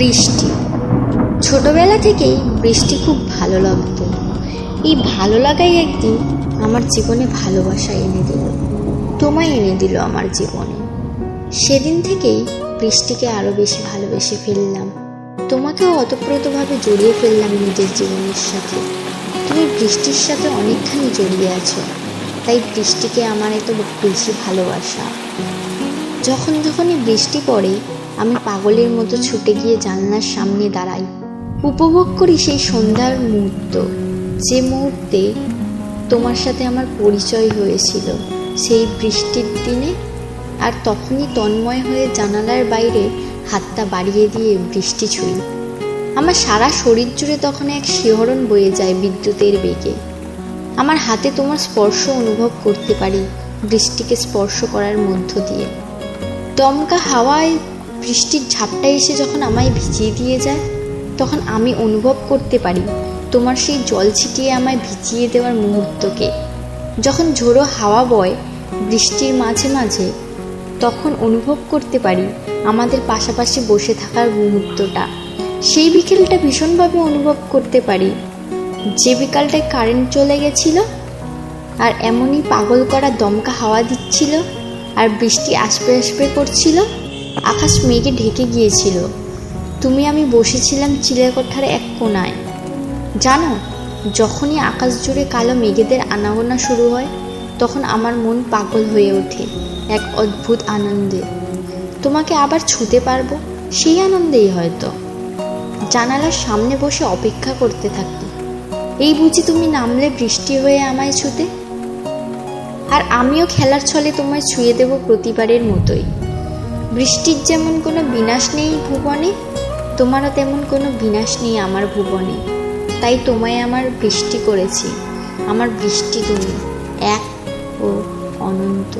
বৃষ্টি। ছোটবেলা থেকেই বৃষ্টি খুব ভালো লাগতো। এই ভালো লাগাই একদিন আমার জীবনে ভালোবাসা এনে দিল, তোমায় এনে দিল আমার জীবনে। সেদিন থেকেই বৃষ্টিকে আরো বেশি ভালোবেসে ফেললাম, তোমাকেও অতপ্রতভাবে জড়িয়ে ফেললাম নিজের জীবনের সাথে। তুমি বৃষ্টির সাথে অনেকখানি জড়িয়ে আছো, তাই বৃষ্টিকে আমার এত বেশি ভালোবাসা। যখনই বৃষ্টি পড়ে আমি পাগলের মতো ছুটে গিয়ে জানলার সামনে দাঁড়াই, উপভোগ করি সেই সন্ধ্যার মুহূর্ত, যে মুহূর্তে তোমার সাথে আমার পরিচয় হয়েছিল সেই বৃষ্টির দিনে। আর তখনই তন্ময় হয়ে জানালার বাইরে হাতটা বাড়িয়ে দিয়ে বৃষ্টি ছুঁই। আমার সারা শরীর জুড়ে তখন এক শিহরণ বয়ে যায় বিদ্যুতের বেগে। আমার হাতে তোমার স্পর্শ অনুভব করতে পারি বৃষ্টিকে স্পর্শ করার মধ্য দিয়ে। দমকা হাওয়ায় বৃষ্টির ঝাপটা এসে যখন আমায় ভিজিয়ে দিয়ে যায়, তখন আমি অনুভব করতে পারি তোমার সেই জল ছিটিয়ে আমায় ভিজিয়ে দেওয়ার মুহূর্তকে। যখন ঝোড়ো হাওয়া বয় বৃষ্টির মাঝে মাঝে, তখন অনুভব করতে পারি আমাদের পাশাপাশি বসে থাকার মুহূর্তটা। সেই বিকেলটা ভীষণভাবে অনুভব করতে পারি, যে বিকালটায় কারেন্ট চলে গেছিল আর এমনই পাগল করা দমকা হাওয়া দিচ্ছিল আর বৃষ্টি আসবে আসবে করছিল, আকাশ মেঘে ঢেকে গিয়েছিল। তুমি আমি বসেছিলাম চিলেকোঠার এক কোনায়। জানো, যখনই আকাশ জুড়ে কালো মেঘেদের আনাগোনা শুরু হয়, তখন আমার মন পাগল হয়ে ওঠে এক অদ্ভুত আনন্দে। তোমাকে আবার ছুঁতে পারবো সেই আনন্দেই হয়তো। জানালার সামনে বসে অপেক্ষা করতে থাকি, এই বুঝি তুমি নামলে বৃষ্টি হয়ে আমায় ছুঁতে, আর আমিও খেলার ছলে তোমায় ছুঁয়ে দেব প্রতিবারের মতোই। বৃষ্টির যেমন কোনো বিনাশ নেই ভুবনে, তোমারও তেমন কোনো বিনাশ নেই আমার ভুবনে। তাই তোমায় আমার বৃষ্টি করেছি, আমার বৃষ্টি তুমি এক ও অনন্ত।